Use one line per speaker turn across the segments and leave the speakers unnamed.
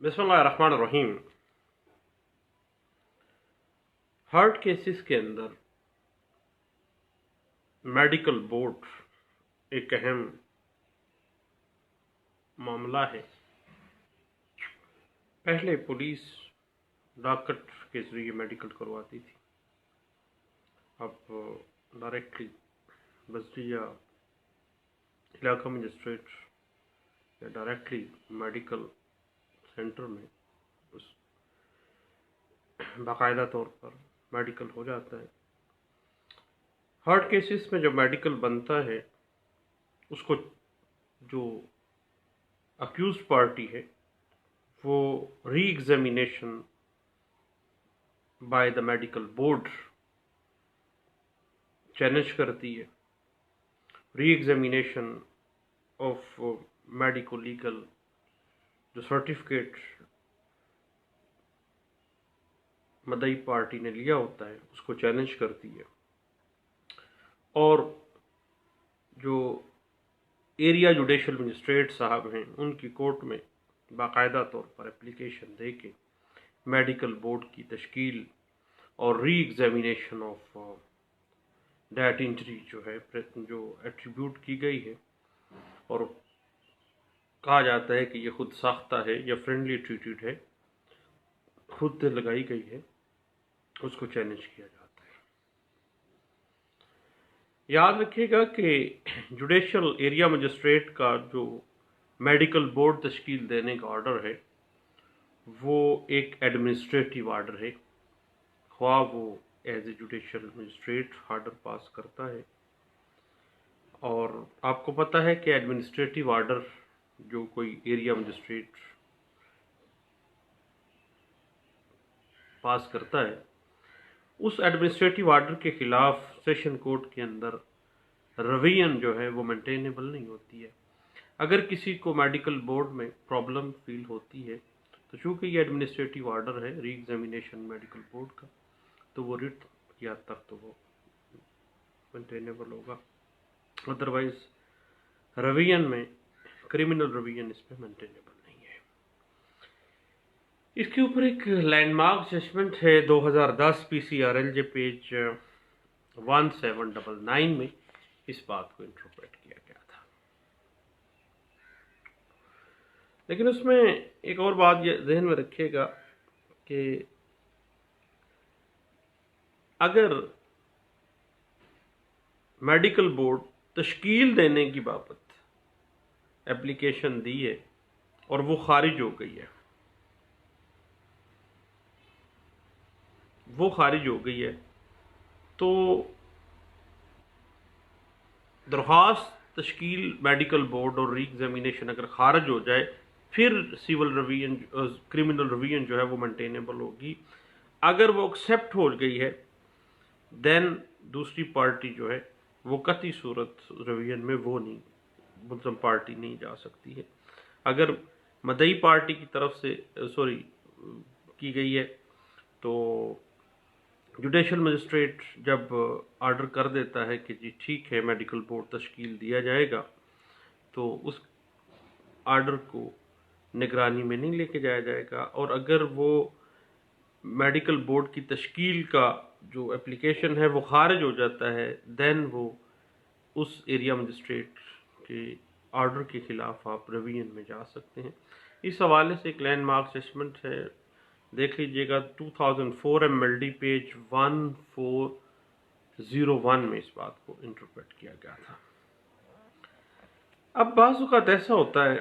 बिस्मिल्लाहिर्रहमानिर्रहीम। Heart cases के अंदर मेडिकल बोर्ड एक अहम मामला है। पहले पुलिस डॉक्टर के जरिए मेडिकल करवाती थी, अब डायरेक्टली बजरिया इलाका मजिस्ट्रेट या डायरेक्टली मेडिकल सेंटर में उस बाकायदा तौर पर मेडिकल हो जाता है। हार्ट केसेस में जो मेडिकल बनता है उसको जो अक्यूज पार्टी है वो re examination by the medical board challenge करती है। Re examination of medico legal जो सर्टिफिकेट मदई पार्टी ने लिया होता है उसको चैलेंज करती है, और जो एरिया जुडिशल मजिस्ट्रेट साहब हैं उनकी कोर्ट में बाकायदा तौर पर एप्लीकेशन दे के मेडिकल बोर्ड की तश्कील और re examination of date injury जो है जो एट्रीब्यूट की गई है और कहा जाता है कि ये खुद साख्ता है या फ्रेंडली ट्रीटेड है, खुद से लगाई गई है, उसको चैलेंज किया जाता है। याद रखिएगा कि जुडिशल एरिया मजिस्ट्रेट का जो मेडिकल बोर्ड तश्कील देने का ऑर्डर है वो एक एडमिनिस्ट्रेटिव ऑर्डर है, ख्वाह वो as a judicial magistrate order pass करता है। और आपको पता है कि एडमिनिस्ट्रेटिव ऑर्डर जो कोई एरिया मजिस्ट्रेट पास करता है उस एडमिनिस्ट्रेटिव ऑर्डर के खिलाफ सेशन कोर्ट के अंदर रवियन जो है वो मेंटेनेबल नहीं होती है। अगर किसी को मेडिकल बोर्ड में प्रॉब्लम फील होती है तो चूँकि ये एडमिनिस्ट्रेटिव ऑर्डर है री एग्जामिनेशन मेडिकल बोर्ड का, तो वो रिट किया तक तो वो मेंटेनेबल होगा। अदरवाइज रवियन में क्रिमिनल रवियन इस पर मेंटेनेबल नहीं है। इसके ऊपर एक लैंडमार्क जजमेंट है 2010 PCRLJ पेज 1799 में इस बात को इंटरप्रेट किया गया था। लेकिन उसमें एक और बात ये ذहन में रखिएगा कि अगर मेडिकल बोर्ड तश्कील देने की बाबत एप्लीकेशन दी है और वो खारिज हो गई है, तो दरख्वास्त तश्कील मेडिकल बोर्ड और री एग्जामिनेशन अगर खारिज हो जाए फिर सिविल रवियन क्रिमिनल रवियन जो है वो मेंटेनेबल होगी। अगर वो एक्सेप्ट हो गई है देन दूसरी पार्टी जो है वो कतई सूरत रवियन में वो नहीं मुल्ज़म पार्टी नहीं जा सकती है। अगर मदई पार्टी की तरफ से की गई है तो जुडिशल मजिस्ट्रेट जब ऑर्डर कर देता है कि जी ठीक है मेडिकल बोर्ड तश्कील दिया जाएगा, तो उस ऑर्डर को निगरानी में नहीं लेके जाया जाएगा। और अगर वो मेडिकल बोर्ड की तश्कील का जो एप्लीकेशन है वो खारिज हो जाता है देन वो उस एरिया मजिस्ट्रेट के ऑर्डर के खिलाफ आप रवियन में जा सकते हैं। इस हवाले से एक लैंडमार्क जजमेंट है, देख लीजिएगा 2004 MLD पेज 1401 में इस बात को इंटरप्रेट किया गया था। अब बाज़ औक़ात ऐसा होता है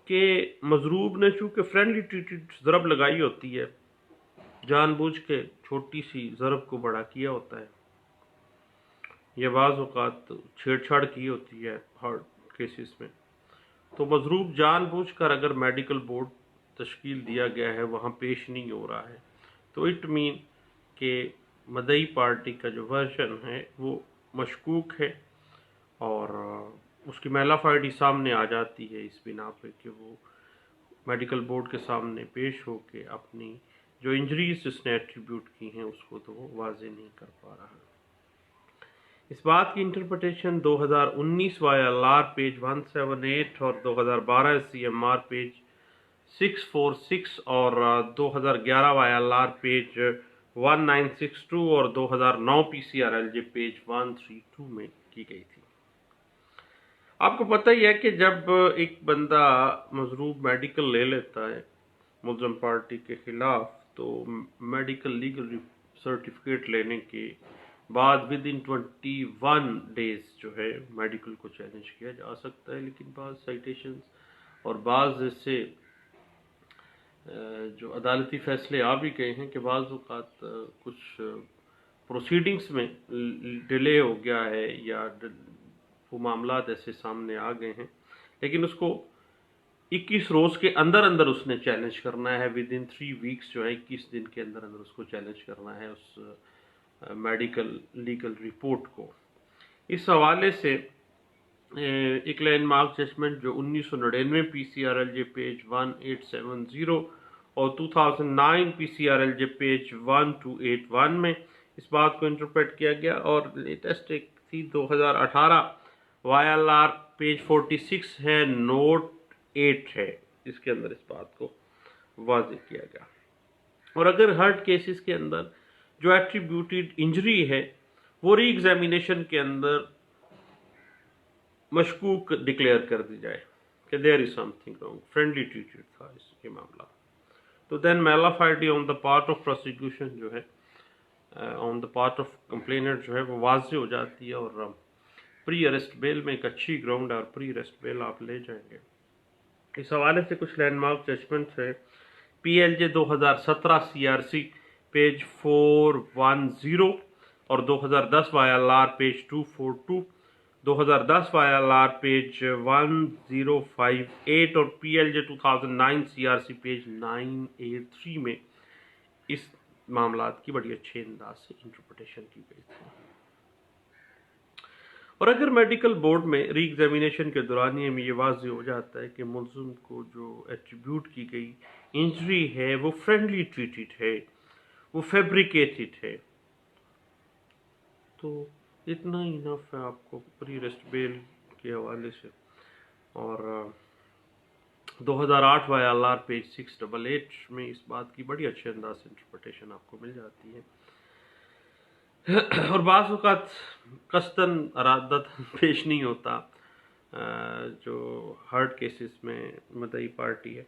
कि मजरूब ने चूँकि फ्रेंडली ट्रीटेड ज़रब लगाई होती है, जानबूझ के छोटी सी ज़रब को बड़ा किया होता है, यह बाज़ औक़ात छेड़छाड़ की होती है हार्ट केसेस में, तो मजरूब जानबूझकर अगर मेडिकल बोर्ड तश्कील दिया गया है वहाँ पेश नहीं हो रहा है तो इट मीन कि मदई पार्टी का जो वर्जन है वो मशकूक है और उसकी मेलाफाइडी सामने आ जाती है इस बिना पे कि वो मेडिकल बोर्ड के सामने पेश हो के अपनी जो इंजरीज जिसने एट्रीब्यूट की हैं उसको तो वो वाज़े नहीं कर पा रहा है। इस बात की इंटरप्रिटेशन 2019 YLR पेज 178 और 2012 CMR पेज 646 और 2011 YLR पेज 1962 और 2009 PCRLJ पेज 132 में की गई थी। आपको पता ही है कि जब एक बंदा मजरूब मेडिकल ले लेता है मुल्ज़िम पार्टी के खिलाफ, तो मेडिकल लीगल सर्टिफिकेट लेने के बाद विद इन 21 डेज जो है मेडिकल को चैलेंज किया जा सकता है। लेकिन बाज़ साइटेशंस और बाज़ ऐसे जो अदालती फैसले आ भी गए हैं कि बाज़ औक़ात कुछ प्रोसीडिंग्स में डिले हो गया है या वो मामलात ऐसे सामने आ गए हैं, लेकिन उसको 21 रोज़ के अंदर अंदर उसने चैलेंज करना है। विद इन 3 वीक्स जो है 21 दिन के अंदर अंदर उसको चैलेंज करना है उस मेडिकल लीगल रिपोर्ट को। इस हवाले से एक लैंडमार्क जजमेंट जो 1999 PCRLJ पेज 1870 और 2009 PCRLJ पेज 1281 में इस बात को इंटरप्रेट किया गया, और लेटेस्ट एक थी 2018 YLR पेज 46 है, नोट 8 है, इसके अंदर इस बात को वाज़ेह किया गया। और अगर हर्ट केसेस के अंदर जो एट्रीब्यूटेड इंजरी है वो री एग्जामिनेशन के अंदर मशकूक डिक्लेयर कर दी जाए कि there is something wrong, friendly treated था इसके मामला, तो then mala fide on the part of prosecution जो है on the part of complainant जो है वो वाज़ेह हो जाती है, और प्री अरेस्ट बेल में एक अच्छी ग्राउंड है और प्री अरेस्ट बेल आप ले जाएंगे। इस हवाले से कुछ लैंडमार्क जजमेंट्स है। PLJ 2017 CRC पेज 410 और 2010 YLR पेज 242, 2010 YLR पेज 1058 और PLJ 2009 CRC पेज 983 में इस मामलात की बड़ी अच्छे अंदाज से इंटरप्रिटेशन की गई थी। और अगर मेडिकल बोर्ड में री एग्जामिनेशन के दौरानिए में ये वाज़ेह हो जाता है कि मुल्ज़िम को जो एट्रीब्यूट की गई इंजरी है वो फ्रेंडली ट्रीटेड है, वो फैब्रिकेटेड है, तो इतना ही इनफ है आपको प्री अरेस्ट बेल के हवाले से। और 2008 YLR पेज 688 में इस बात की बड़ी अच्छे अंदाज से इंटरप्रिटेशन आपको मिल जाती है। और बाज़ औक़ात कस्तन अरादतन पेश नहीं होता, जो हर्ट केसेस में मदई पार्टी है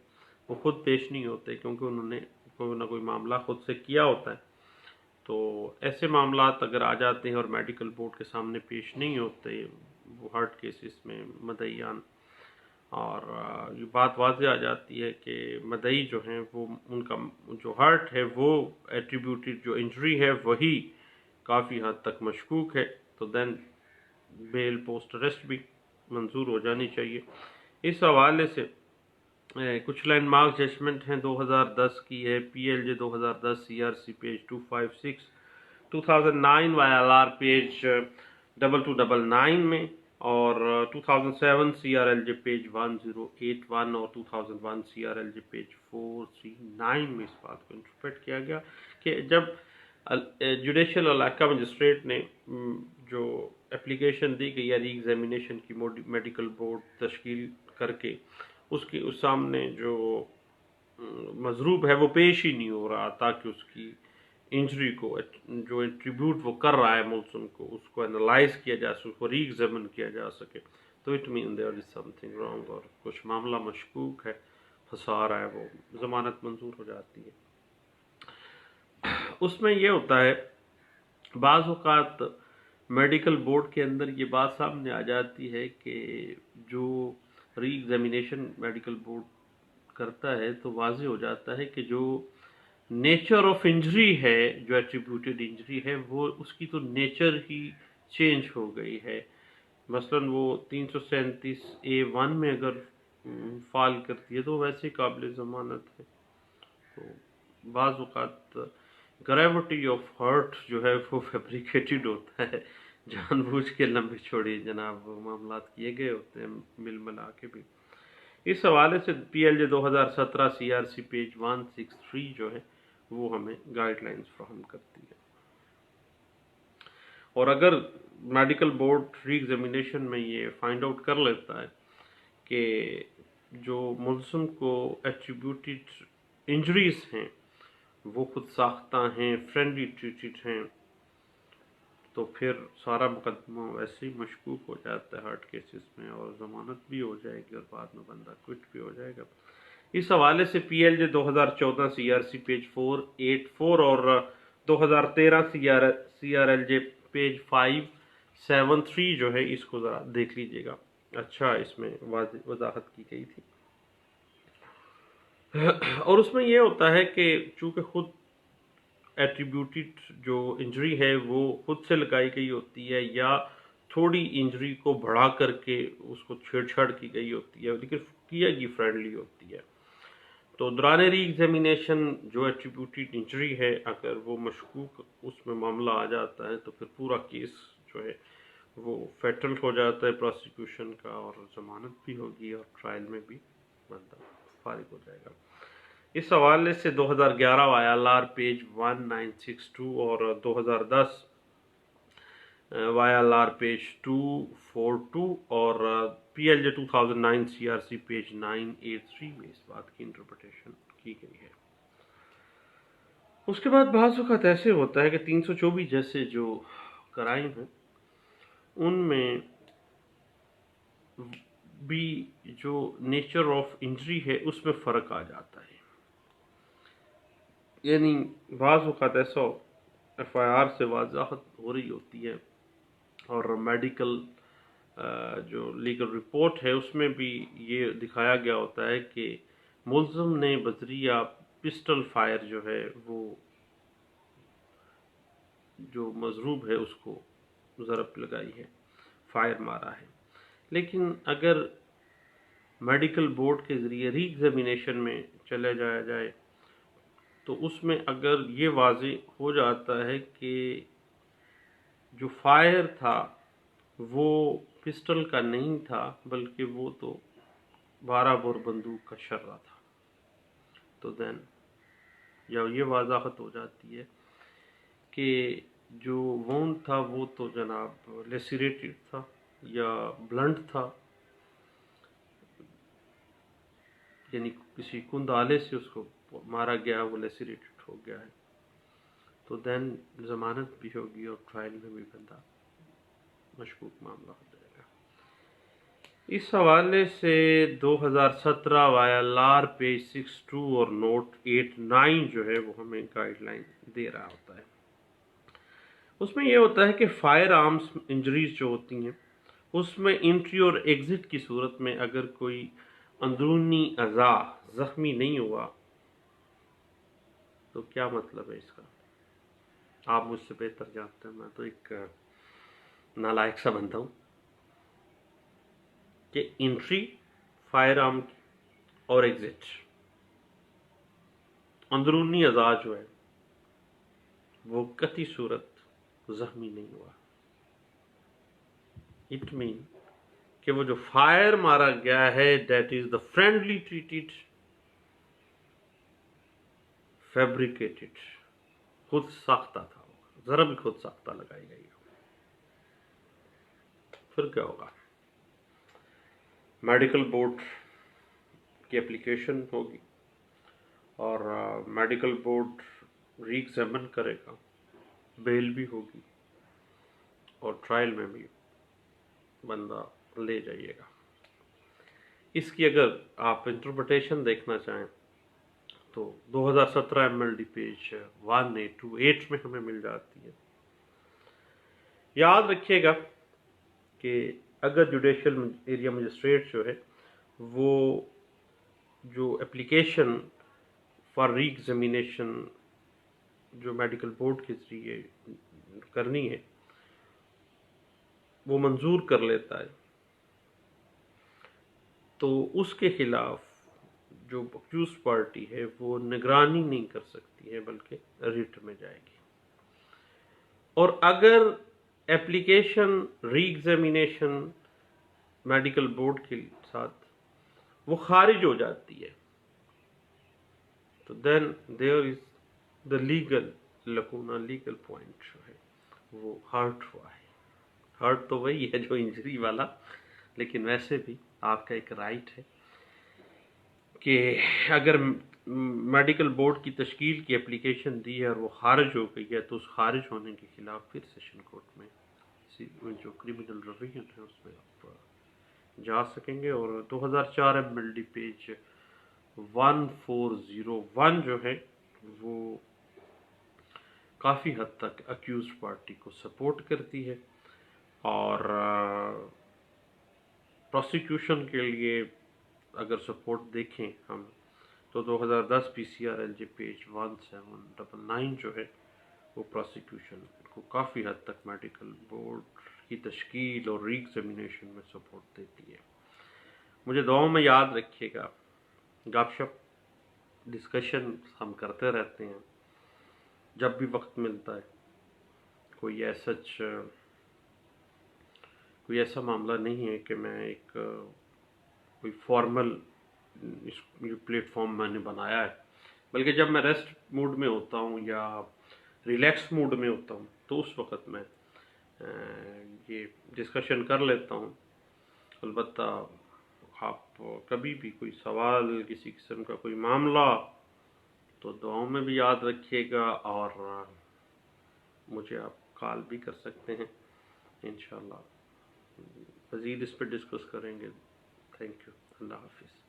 वो खुद पेश नहीं होते क्योंकि उन्होंने कोई ना कोई मामला खुद से किया होता है। तो ऐसे मामलात अगर आ जाते हैं और मेडिकल बोर्ड के सामने पेश नहीं होते वो हर्ट केसेस में मदईयान, और ये बात वाज़ेह आ जाती है कि मदई जो हैं वो उनका जो हर्ट है वो एट्रीब्यूटेड जो इंजरी है वही काफ़ी हद तक मशकूक है, तो देन बेल पोस्ट अरेस्ट भी मंजूर हो जानी चाहिए। इस हवाले से कुछ लैंडमार्क जजमेंट हैं 2010 की है। PLJ 2010 CRC page 256, 2009 YLR page 2299 में, और 2007 CRLJ पेज 1081 और 2001 CRLJ पेज 439 में इस बात को इंटरप्रेट किया गया कि जब जुडिशल इलाका मजिस्ट्रेट ने जो एप्लीकेशन दी गई या री एग्जामिनेशन की मेडिकल बोर्ड तश्कील करके उसके उस सामने जो मजरूब है वो पेश ही नहीं हो रहा ताकि उसकी इंजरी को जो एट्रीब्यूट वो कर रहा है मुल्ज़िम को उसको एनालाइज किया जा सके, उसको री एग्जामिन किया जा सके, तो it mean there is something wrong और कुछ मामला मशकूक है, फंसा रहा है, वो ज़मानत मंजूर हो जाती है। उसमें ये होता है बाज़ औक़ात मेडिकल बोर्ड के अंदर ये बात सामने आ जाती है कि जो री एग्जामिनेशन मेडिकल बोर्ड करता है तो वाज़ेह हो जाता है कि जो नेचर ऑफ इंजरी है, जो एट्रीब्यूटेड इंजरी है, वो उसकी तो नेचर ही चेंज हो गई है। मसलन वो 337A1 में अगर फाल करती है तो वैसे काबिल ज़मानत है। तो बाज़ औक़ात ग्रेविटी ऑफ हर्ट जो है वो फैब्रिकेटेड होता है, जानबूझ के लंबे छोड़े जनाब मामलात किए गए होते हैं मिल मिला के भी। इस हवाले से PLJ 2017 CRC पेज 163 जो है वो हमें गाइडलाइंस फ्राहम करती है। और अगर मेडिकल बोर्ड री एग्जामिनेशन में ये फाइंड आउट कर लेता है कि جو ملزم کو ایٹریبیوٹیڈ انجریز ہیں وہ خود ساختہ ہیں، فرینڈلی ٹریٹڈ ہیں، تو پھر سارا مقدمہ ویسے ہی مشکوک ہو جاتا ہے ہارڈ کیسز میں، اور ضمانت بھی ہو جائے گی اور بعد میں بندہ کوئٹ بھی ہو جائے گا۔ اس حوالے سے P L J 2014 C R C page 484 اور 2013 C R L J page 573 جو ہے اس کو ذرا دیکھ لیجئے گا۔ اچھا اس میں وضاحت کی گئی تھی، اور اس میں یہ ہوتا ہے کہ چونکہ خود ایٹریبیوٹیڈ جو انجری ہے وہ خود سے لگائی گئی ہوتی ہے یا تھوڑی انجری کو بڑھا کر کے اس کو چھیڑ چھاڑ کی گئی ہوتی ہے، لیکن کیا گی فرینڈلی ہوتی ہے، تو دوران ری ایگزامینیشن جو ایٹریبیوٹیڈ انجری ہے اگر وہ مشکوک اس میں معاملہ آ جاتا ہے تو پھر پورا کیس جو ہے وہ فیٹل ہو جاتا ہے پروسیکیوشن کا، اور ضمانت بھی ہوگی اور ٹرائل میں بھی بندہ فارغ ہو جائے گا۔ اس حوالے سے 2011 وائی ایل آر پیج 1962 اور 2010 وائی ایل آر پیج 242 اور P L J 2009 C R C page 983 میں اس بات کی انٹرپریٹیشن کی گئی ہے۔ اس کے بعد بعض اوقات ایسے ہوتا ہے کہ 324 جیسے جو کرائم ہیں ان میں بھی جو نیچر آف انجری ہے اس میں فرق آ جاتا ہے، یعنی بعض اوقات ایسا ایف آئی آر سے وضاحت ہو رہی ہوتی ہے اور میڈیکل جو لیگل رپورٹ ہے اس میں بھی یہ دکھایا گیا ہوتا ہے کہ ملزم نے بذریعہ پسٹل فائر جو ہے وہ جو مضروب ہے اس کو ضرب لگائی ہے، فائر مارا ہے، لیکن اگر میڈیکل بورڈ کے ذریعے ری ایگزامینیشن میں چلے جایا جائے تو اس میں اگر یہ واضح ہو جاتا ہے کہ جو فائر تھا وہ پسٹل کا نہیں تھا بلکہ وہ تو 12 بور بندوق کا شرہ تھا، تو دین یا یہ وضاحت ہو جاتی ہے کہ جو وونڈ تھا وہ تو جناب لیسیریٹڈ تھا یا بلنٹ تھا، یعنی کسی کند آلے سے اس کو مارا گیا، وہ لیسیریٹڈ ہو گیا ہے، تو دین ضمانت بھی ہوگی اور ٹرائل میں بھی بندہ مشکوک معاملہ ہو جائے گا۔ اس حوالے سے 2017 وائی ایل آر پیج 62 اور نوٹ 89 جو ہے وہ ہمیں گائیڈ لائن دے رہا ہوتا ہے۔ اس میں یہ ہوتا ہے کہ فائر آرمز انجریز جو ہوتی ہیں اس میں انٹری اور ایگزٹ کی صورت میں اگر کوئی اندرونی اعضاء زخمی نہیں ہوا تو کیا مطلب ہے اس کا؟ آپ مجھ سے بہتر جانتے ہیں، میں تو ایک نالائق سا بنتا ہوں کہ انٹری فائر آرم اور ایگزٹ اندرونی اعضاء جو ہے وہ قطعی صورت زخمی نہیں ہوا، اٹ مین کہ وہ جو فائر مارا گیا ہے that is the friendly treated fabricated, خود ساختہ تھا، ضرب خود ساختہ لگائی گئی۔ پھر کیا ہوگا؟ میڈیکل بورڈ کی اپلیکیشن ہوگی اور میڈیکل بورڈ ری ایگزامن کرے گا، بیل بھی ہوگی اور ٹرائل میں بھی بندہ لے جائیے گا۔ اس کی اگر آپ انٹرپریٹیشن دیکھنا چاہیں تو 2017 ایم ایل ڈی پیج 1828 میں ہمیں مل جاتی ہے۔ یاد رکھیے گا کہ اگر جوڈیشل ایریا مجسٹریٹ جو ہے وہ جو اپلیکیشن فار ری ایگزامینیشن جو میڈیکل بورڈ کے ذریعے کرنی ہے وہ منظور کر لیتا ہے تو اس کے خلاف جو اکیوز پارٹی ہے وہ نگرانی نہیں کر سکتی ہے بلکہ ریٹ میں جائے گی، اور اگر application re examination medical board کے ساتھ وہ خارج ہو جاتی ہے تو then there is the legal lacuna, legal point جو ہے وہ ہرٹ ہوا ہے۔ ہرٹ تو وہی ہے جو انجری والا، لیکن ویسے بھی آپ کا ایک رائٹ ہے کہ اگر میڈیکل بورڈ کی تشکیل کی اپلیکیشن دی ہے اور وہ خارج ہو گئی ہے تو اس خارج ہونے کے خلاف پھر سیشن کورٹ میں جو کرمنل ریویژن ہے اس میں آپ جا سکیں گے. اور 2004 ایم ایل ڈی پیج 1401 جو ہے وہ کافی حد تک اکیوز پارٹی کو سپورٹ کرتی ہے اور پروسیکیوشن کے لیے اگر سپورٹ دیکھیں ہم تو 2010 P C R L J page 1799 جو ہے وہ پروسیکیوشن کو کافی حد تک میڈیکل بورڈ کی تشکیل اور ری ایگزامینیشن میں سپورٹ دیتی ہے. مجھے دعاؤں میں یاد رکھیے گا. گپ شپ ڈسکشن ہم کرتے رہتے ہیں جب بھی وقت ملتا ہے. کوئی ایسا معاملہ نہیں ہے کہ میں ایک کوئی فارمل پلیٹ فارم میں نے بنایا ہے، بلکہ جب میں ریسٹ موڈ میں ہوتا ہوں یا ریلیکس موڈ میں ہوتا ہوں تو اس وقت میں یہ ڈسکشن کر لیتا ہوں. البتہ آپ کبھی بھی کوئی سوال، کسی قسم کا کوئی معاملہ تو دعاؤں میں بھی یاد رکھیے گا اور مجھے آپ کال بھی کر سکتے ہیں. انشاءاللہ مزید اس پہ ڈسکس کریں گے. Thank you. اللہ حافظ.